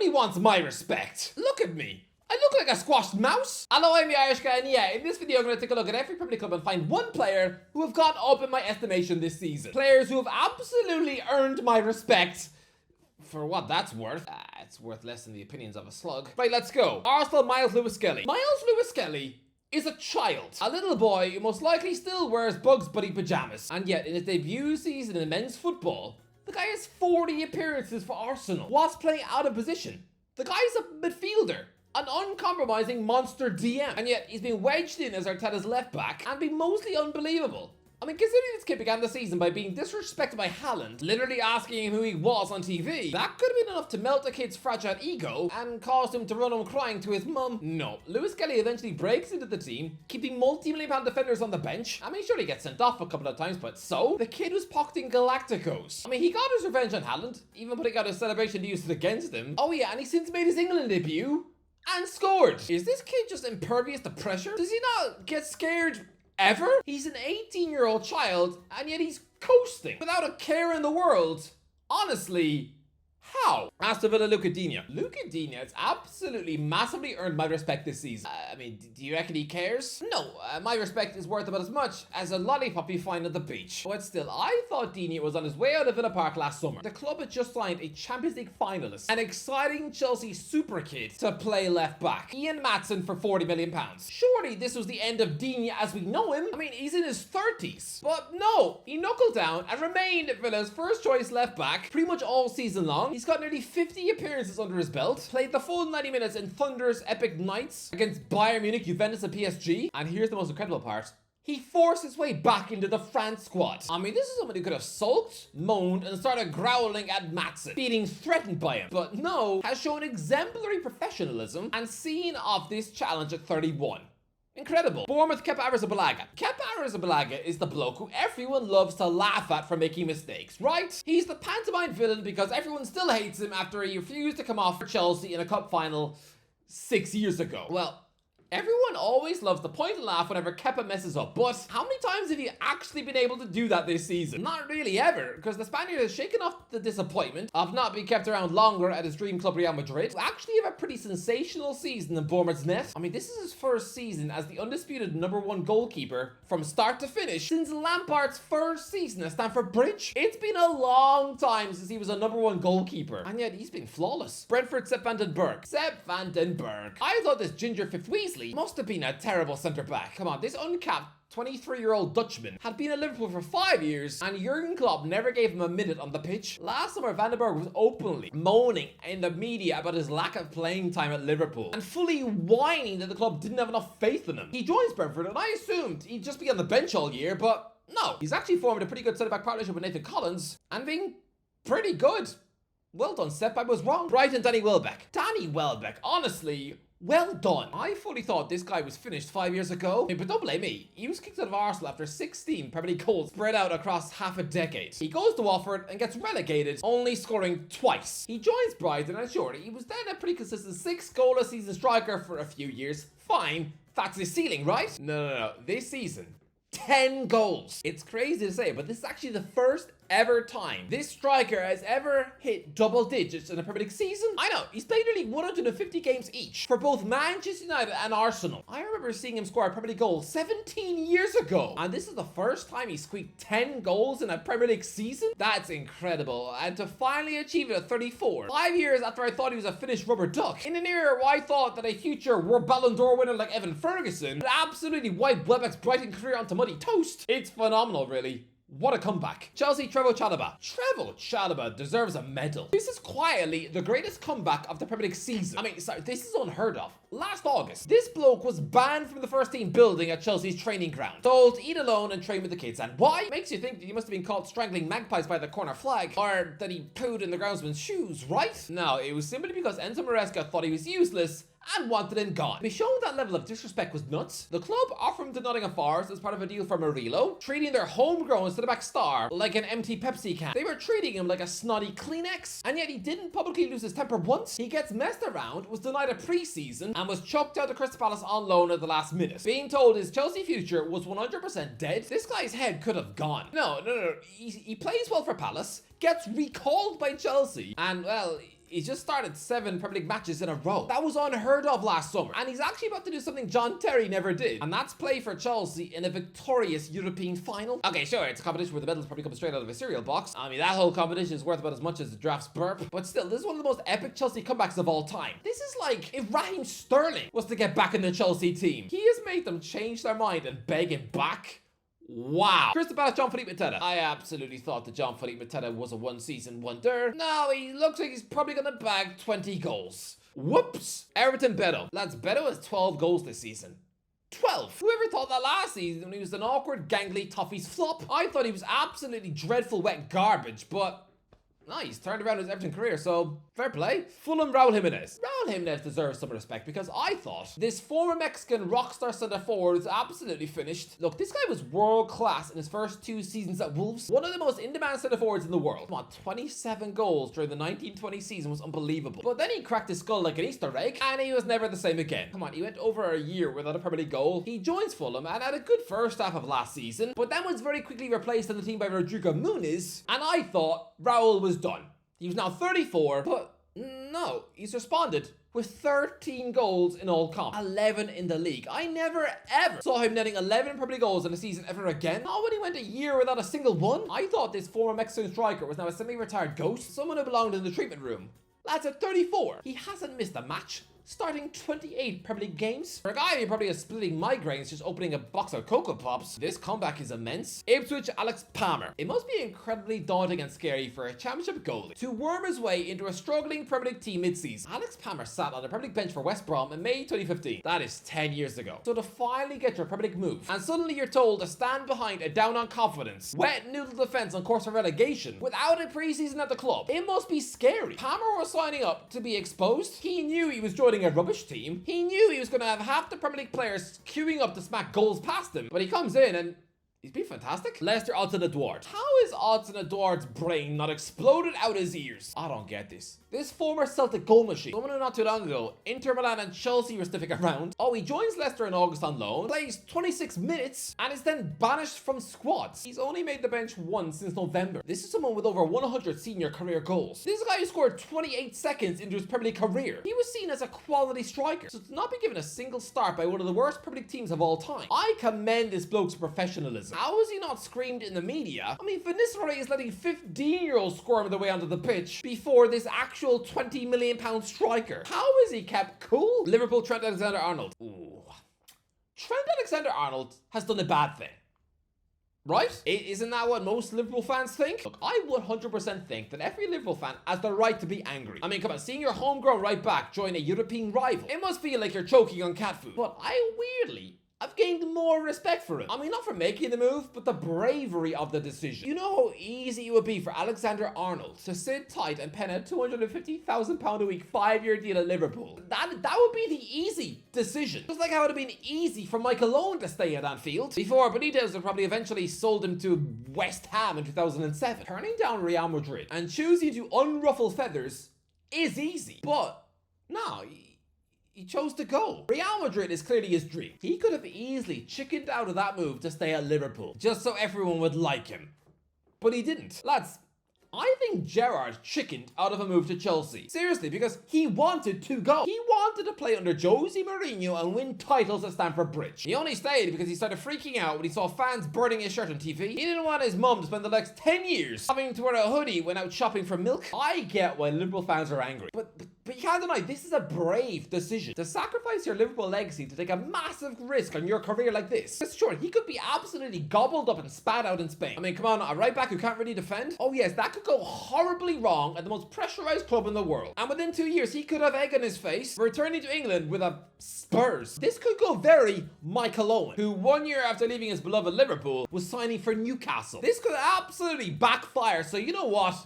Nobody wants my respect. Look at me. I look like a squashed mouse. Hello, I'm the Irish guy, and yeah, in this video I'm going to take a look at every Premier League club and find one player who have gone up in my estimation this season. Players who have absolutely earned my respect. For what that's worth. It's worth less than the opinions of a slug. Right, let's go. Arsenal, Miles Lewis-Skelly. Miles Lewis-Skelly is a child. A little boy who most likely still wears Bugs Bunny pajamas. And yet, in his debut season in men's football, the guy has 40 appearances for Arsenal whilst playing out of position. The guy's a midfielder. An uncompromising monster DM. And yet, he's been wedged in as Arteta's left back and been mostly unbelievable. I mean, considering this kid began the season by being disrespected by Haaland, literally asking him who he was on TV, that could have been enough to melt the kid's fragile ego and caused him to run home crying to his mum. No, Lewis-Skelly eventually breaks into the team, keeping multi-million-pound defenders on the bench. I mean, sure, he gets sent off a couple of times, but so? The kid was pocketing Galacticos. I mean, he got his revenge on Haaland, even putting out a celebration to use it against him. Oh yeah, and he's since made his England debut and scored. Is this kid just impervious to pressure? Does he not get scared ever? He's an 18-year-old child, and yet he's coasting without a care in the world. Honestly, how? Aston Villa, Luca Digne. Luca Digne has absolutely massively earned my respect this season. I mean, do you reckon he cares? No, my respect is worth about as much as a lollipop you find at the beach. But still, I thought Digne was on his way out of Villa Park last summer. The club had just signed a Champions League finalist, an exciting Chelsea super kid to play left back, Ian Maatsen, for £40 million. Surely this was the end of Digne as we know him. I mean, he's in his 30s. But no, he knuckled down and remained Villa's first choice left back pretty much all season long. He's got nearly 50 appearances under his belt, played the full 90 minutes in thunderous epic nights against Bayern Munich, Juventus and PSG. And here's the most incredible part. He forced his way back into the France squad. I mean, this is someone who could have sulked, moaned, and started growling at Maatsen, feeling threatened by him. But no, has shown exemplary professionalism and seen off this challenge at 31. Incredible. Bournemouth, Kepa Arrizabalaga. Kepa Arrizabalaga is the bloke who everyone loves to laugh at for making mistakes, right? He's the pantomime villain because everyone still hates him after he refused to come off for Chelsea in a cup final 6 years ago. Well, everyone always loves to point and laugh whenever Kepa messes up, but how many times have you actually been able to do that this season? Not really ever, because the Spaniard has shaken off the disappointment of not being kept around longer at his dream club Real Madrid. Actually have a pretty sensational season in Bournemouth's net. I mean, this is his first season as the undisputed #1 goalkeeper from start to finish since Lampard's first season at Stamford Bridge. It's been a long time since he was a #1 goalkeeper, and yet he's been flawless. Brentford, Sepp van den Berg. Sepp van den Berg. I thought this ginger fifth Weasley must have been a terrible centre-back. Come on, this uncapped 23-year-old Dutchman had been at Liverpool for 5 years, and Jurgen Klopp never gave him a minute on the pitch. Last summer, Van den Berg was openly moaning in the media about his lack of playing time at Liverpool, and fully whining that the club didn't have enough faith in him. He joins Brentford, and I assumed he'd just be on the bench all year, but no. He's actually formed a pretty good centre-back partnership with Nathan Collins, and being pretty good. Well done, Sepp, I was wrong. Brighton, Danny Welbeck. Danny Welbeck, honestly, well done. I fully thought this guy was finished 5 years ago. But don't blame me. He was kicked out of Arsenal after 16 Premier League goals spread out across half a decade. He goes to Watford and gets relegated, only scoring twice. He joins Brighton, and sure, he was then a pretty consistent 6-goal-a-season striker for a few years. Fine. That's his ceiling, right? No. This season, 10 goals. It's crazy to say, but this is actually the first ever time this striker has ever hit double digits in a Premier League season. I know, he's played nearly 150 games each for both Manchester United and Arsenal. I remember seeing him score a Premier League goal 17 years ago, and this is the first time he squeaked 10 goals in a Premier League season? That's incredible, and to finally achieve it at 34, 5 years after I thought he was a finished rubber duck, in an era where I thought that a future World Ballon d'Or winner like Evan Ferguson would absolutely wipe Welbeck's Brighton career onto muddy toast. It's phenomenal, really. What a comeback. Chelsea, Trevoh Chalobah. Trevoh Chalobah deserves a medal. This is quietly the greatest comeback of the Premier League season. I mean, sorry, this is unheard of. Last August, this bloke was banned from the first team building at Chelsea's training ground, told to eat alone and train with the kids. And why? Makes you think that he must have been caught strangling magpies by the corner flag, or that he pooed in the groundsman's shoes, right? No, it was simply because Enzo Maresca thought he was useless and wanted him gone. To be shown that level of disrespect was nuts, the club offered him to Nottingham Forest as part of a deal for Murillo, treating their homegrown centre-back star like an empty Pepsi can. They were treating him like a snotty Kleenex, and yet he didn't publicly lose his temper once. He gets messed around, was denied a pre-season, and was chucked out of Crystal Palace on loan at the last minute. Being told his Chelsea future was 100% dead, this guy's head could have gone. No. He plays well for Palace, gets recalled by Chelsea, and well, He's just started 7 Premier League matches in a row. That was unheard of last summer. And he's actually about to do something John Terry never did. And that's play for Chelsea in a victorious European final. Okay, sure, it's a competition where the medals probably come straight out of a cereal box. I mean, that whole competition is worth about as much as the draft's burp. But still, this is one of the most epic Chelsea comebacks of all time. This is like if Raheem Sterling was to get back in the Chelsea team. He has made them change their mind and beg him back. Wow. Crystal Palace, Jean-Philippe Mateta. I absolutely thought that Jean-Philippe Mateta was a one-season wonder. Now he looks like he's probably going to bag 20 goals. Whoops. Everton, Beto. Lads, Beto has 12 goals this season. 12. Whoever thought that last season when he was an awkward, gangly toffees flop? I thought he was absolutely dreadful, wet garbage, but no, he's turned around his Everton career, so fair play. Fulham, Raul Jimenez. Raul Jimenez deserves some respect because I thought this former Mexican rockstar centre forward is absolutely finished. Look, this guy was world class in his first 2 seasons at Wolves. One of the most in-demand centre forwards in the world. Come on, 27 goals during the 1920 season was unbelievable. But then he cracked his skull like an Easter egg, and he was never the same again. Come on, he went over a year without a Premier League goal. He joins Fulham and had a good first half of last season, but then was very quickly replaced on the team by Rodrigo Muniz, and I thought Raul was done. He was now 34, but no, he's responded with 13 goals in all comp, 11 in the league. I never ever saw him netting 11 Premier League goals in a season ever again. Not when he went a year without a single one. I thought this former Mexican striker was now a semi-retired ghost, someone who belonged in the treatment room. Lads, at 34, he hasn't missed a match, starting 28 Premier League games. For a guy who probably has splitting migraines just opening a box of Cocoa Pops, this comeback is immense. Ipswich, Alex Palmer. It must be incredibly daunting and scary for a championship goalie to worm his way into a struggling Premier League team mid-season. Alex Palmer sat on the Premier League bench for West Brom in May 2015. That is 10 years ago. So to finally get your Premier League move, and suddenly you're told to stand behind a down on confidence, wet noodle defense on course for relegation, without a preseason at the club, it must be scary. Palmer was signing up to be exposed. He knew he was joining a rubbish team. He knew he was going to have half the Premier League players queuing up to smack goals past him. But he comes in and he's been fantastic. Leicester, Alexander-Arnold. How is Alexander-Arnold's brain not exploded out his ears? I don't get this. This former Celtic goal machine, someone who not too long ago, Inter Milan and Chelsea were sniffing around. Oh, he joins Leicester in August on loan, plays 26 minutes, and is then banished from squads. He's only made the bench once since November. This is someone with over 100 senior career goals. This is a guy who scored 28 seconds into his Premier League career. He was seen as a quality striker, so to not be given a single start by one of the worst Premier League teams of all time, I commend this bloke's professionalism. How is he not screamed in the media? I mean, Van Nistelrooy is letting 15-year-olds squirm their way onto the pitch before this actual £20 million striker. How is he kept cool? Liverpool, Trent Alexander-Arnold. Ooh. Trent Alexander-Arnold has done a bad thing. Right? Isn't that what most Liverpool fans think? Look, I 100% think that every Liverpool fan has the right to be angry. I mean, come on, seeing your homegrown right back join a European rival, it must feel like you're choking on cat food. But I've gained more respect for him. I mean, not for making the move, but the bravery of the decision. You know how easy it would be for Alexander-Arnold to sit tight and pen a £250,000 a week 5-year deal at Liverpool. That would be the easy decision. Just like how it would have been easy for Michael Owen to stay at Anfield before Benitez would probably eventually sold him to West Ham in 2007. Turning down Real Madrid and choosing to unruffle feathers is easy, but no, he chose to go. Real Madrid is clearly his dream. He could have easily chickened out of that move to stay at Liverpool, just so everyone would like him. But he didn't. Lads, I think Gerrard chickened out of a move to Chelsea. Seriously, because he wanted to go. He wanted to play under Jose Mourinho and win titles at Stamford Bridge. He only stayed because he started freaking out when he saw fans burning his shirt on TV. He didn't want his mum to spend the next 10 years having to wear a hoodie when out shopping for milk. I get why Liverpool fans are angry. But you can't deny, this is a brave decision. To sacrifice your Liverpool legacy to take a massive risk on your career like this. It's sure, he could be absolutely gobbled up and spat out in Spain. I mean, come on, a right back who can't really defend? Oh yes, that could go horribly wrong at the most pressurized club in the world. And within 2 years, he could have egg on his face, returning to England with a Spurs. This could go very Michael Owen, who 1 year after leaving his beloved Liverpool was signing for Newcastle. This could absolutely backfire, so you know what?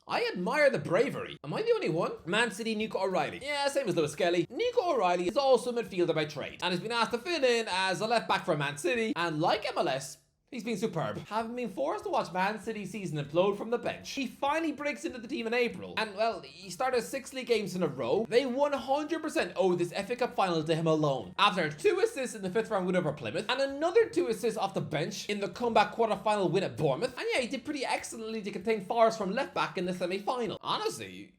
I admire the bravery. Am I the only one? Man City, Nico O'Reilly. Yeah, same as Lewis Skelly. Nico O'Reilly is also a midfielder by trade and has been asked to fill in as a left back for Man City, and like MLS, he's been superb. Having been forced to watch Man City's season implode from the bench, he finally breaks into the team in April. And, well, he started 6 league games in a row. They 100% owe this FA Cup final to him alone. After 2 assists in the 5th round win over Plymouth, and another 2 assists off the bench in the comeback quarter-final win at Bournemouth. And yeah, he did pretty excellently to contain Forest from left back in the semi-final. Honestly,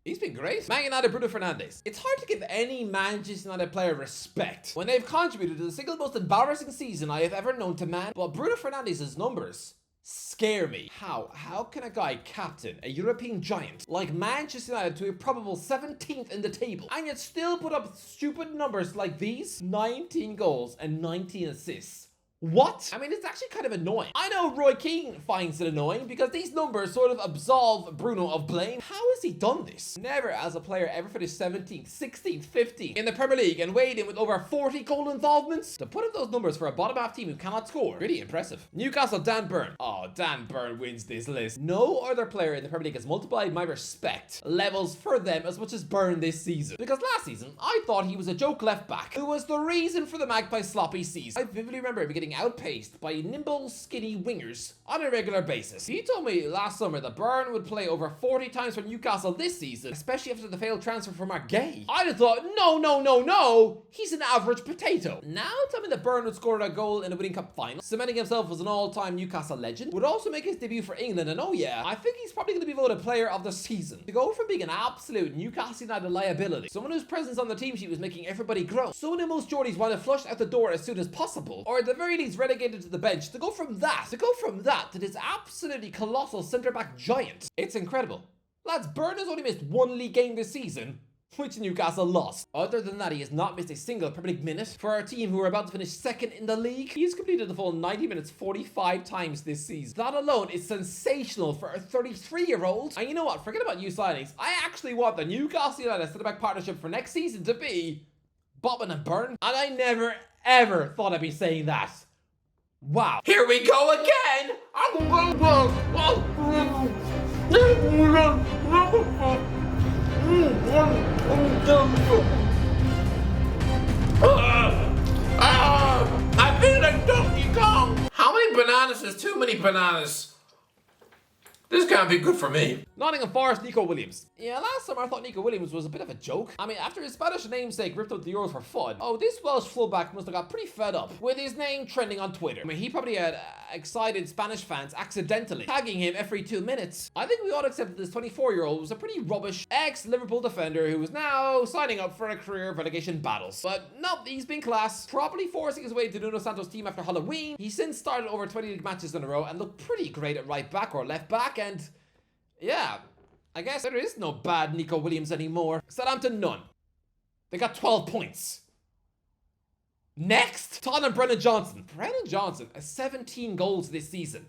He's been great. Man United, Bruno Fernandes. It's hard to give any Manchester United player respect when they've contributed to the single most embarrassing season I have ever known to man. But Bruno Fernandes' numbers scare me. How can a guy captain a European giant like Manchester United to a probable 17th in the table and yet still put up stupid numbers like these? 19 goals and 19 assists. What? I mean, it's actually kind of annoying. I know Roy Keane finds it annoying because these numbers sort of absolve Bruno of blame. How has he done this? Never as a player ever finished 17th, 16th, 15th in the Premier League and weighed in with over 40 goal involvements. To put up those numbers for a bottom half team who cannot score, really impressive. Newcastle, Dan Burn. Oh, Dan Burn wins this list. No other player in the Premier League has multiplied my respect levels for them as much as Burn this season. Because last season, I thought he was a joke left back who was the reason for the Magpies' sloppy season. I vividly remember him getting outpaced by nimble, skinny wingers on a regular basis. He told me last summer that Burn would play over 40 times for Newcastle this season, especially after the failed transfer from Margay. I'd have thought, no, he's an average potato. Now tell me that Burn would score a goal in a winning cup final, cementing himself as an all-time Newcastle legend, would also make his debut for England, and oh yeah, I think he's probably going to be voted player of the season. To go from being an absolute Newcastle United liability, someone whose presence on the team sheet was making everybody groan, someone who most Geordies wanted flushed out the door as soon as possible, or at the very least relegated to the bench, to go from that to this absolutely colossal centre-back giant. It's incredible. Lads, Burn has only missed one league game this season, which Newcastle lost. Other than that, he has not missed a single Premier League minute. For our team who are about to finish second in the league, he's completed the full 90 minutes 45 times this season. That alone is sensational for a 33-year-old. And you know what? Forget about new signings. I actually want the Newcastle United centre-back partnership for next season to be Botman and Burn. And I never, ever thought I'd be saying that. Wow. Here we go again! I feel like Donkey Kong! How many bananas is too many bananas? This can't be good for me. Nottingham Forest, Nico Williams. Yeah, last summer I thought Nico Williams was a bit of a joke. I mean, after his Spanish namesake ripped up the Euros for fun, this Welsh fullback must have got pretty fed up with his name trending on Twitter. I mean, he probably had excited Spanish fans accidentally tagging him every 2 minutes. I think we ought to accept that this 24-year-old was a pretty rubbish ex-Liverpool defender who is now signing up for a career of relegation battles. But no, he's been class, properly forcing his way to Nuno Santos' team after Halloween. He's since started over 20 league matches in a row and looked pretty great at right back or left back. And yeah, I guess there is no bad Nico Williams anymore. Southampton, none. They got 12 points. Next, Tottenham, Brennan Johnson. Brennan Johnson has 17 goals this season.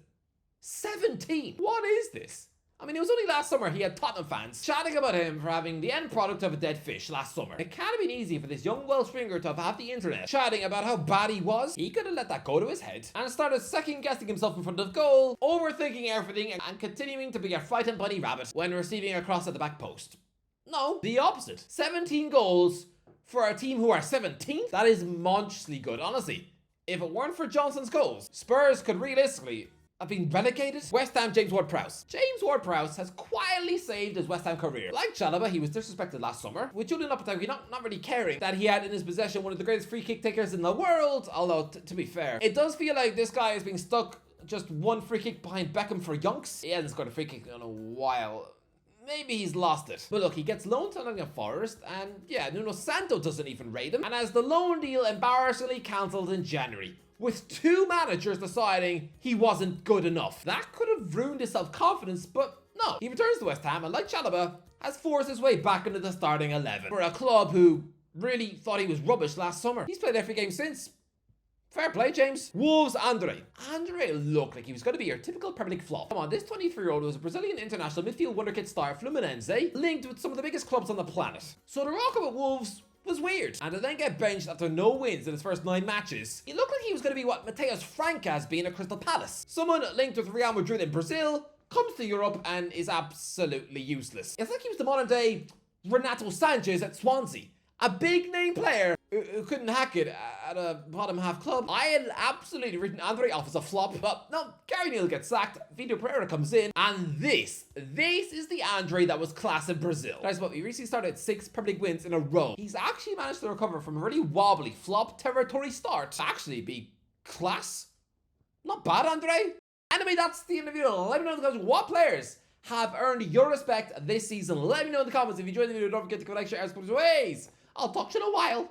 17! What is this? I mean, it was only last summer he had Tottenham fans chatting about him for having the end product of a dead fish last summer. It can't have been easy for this young Welsh winger to have had the internet chatting about how bad he was. He could have let that go to his head and started second-guessing himself in front of goal, overthinking everything and continuing to be a frightened bunny rabbit when receiving a cross at the back post. No, the opposite. 17 goals for a team who are 17th? That is monstrously good, honestly. If it weren't for Johnson's goals, Spurs could realistically have been relegated. West Ham, James Ward-Prowse. James Ward-Prowse has quietly saved his West Ham career. Like Chalobah, he was disrespected last summer, with Julian Lopetegui not really caring that he had in his possession one of the greatest free kick takers in the world. Although, to be fair, it does feel like this guy is being stuck just one free kick behind Beckham for yonks. He hasn't scored a free kick in a while. Maybe he's lost it. But look, he gets loaned to Nottingham Forest, and yeah, Nuno Santo doesn't even rate him, and has the loan deal embarrassingly cancelled in January, with 2 managers deciding he wasn't good enough. That could have ruined his self-confidence, but no. He returns to West Ham, and like Chalobah, has forced his way back into the starting 11 for a club who really thought he was rubbish last summer. He's played every game since. Fair play, James. Wolves, Andre. Andre looked like he was going to be your typical Premier League flop. Come on, this 23-year-old was a Brazilian international midfield wonderkid star Fluminense, linked with some of the biggest clubs on the planet. So to rock him at Wolves was weird. And to then get benched after no wins in his first 9 matches, he looked like he was going to be what Mateus Franca has been at Crystal Palace. Someone linked with Real Madrid in Brazil, comes to Europe and is absolutely useless. It's like he was the modern day Renato Sanchez at Swansea. A big name player who couldn't hack it at a bottom half club. I had absolutely written Andre off as a flop, but no, Gary Neal gets sacked, Vitor Pereira comes in, and this is the Andre that was class in Brazil. Guys, but he recently started 6 Premier League wins in a row. He's actually managed to recover from a really wobbly flop territory start to actually be class. Not bad, Andre. Anyway, that's the interview. Let me know in the comments what players have earned your respect this season? Let me know in the comments. If you enjoyed the video, don't forget to comment, like, share, and subscribe as always. I'll talk to you in a while.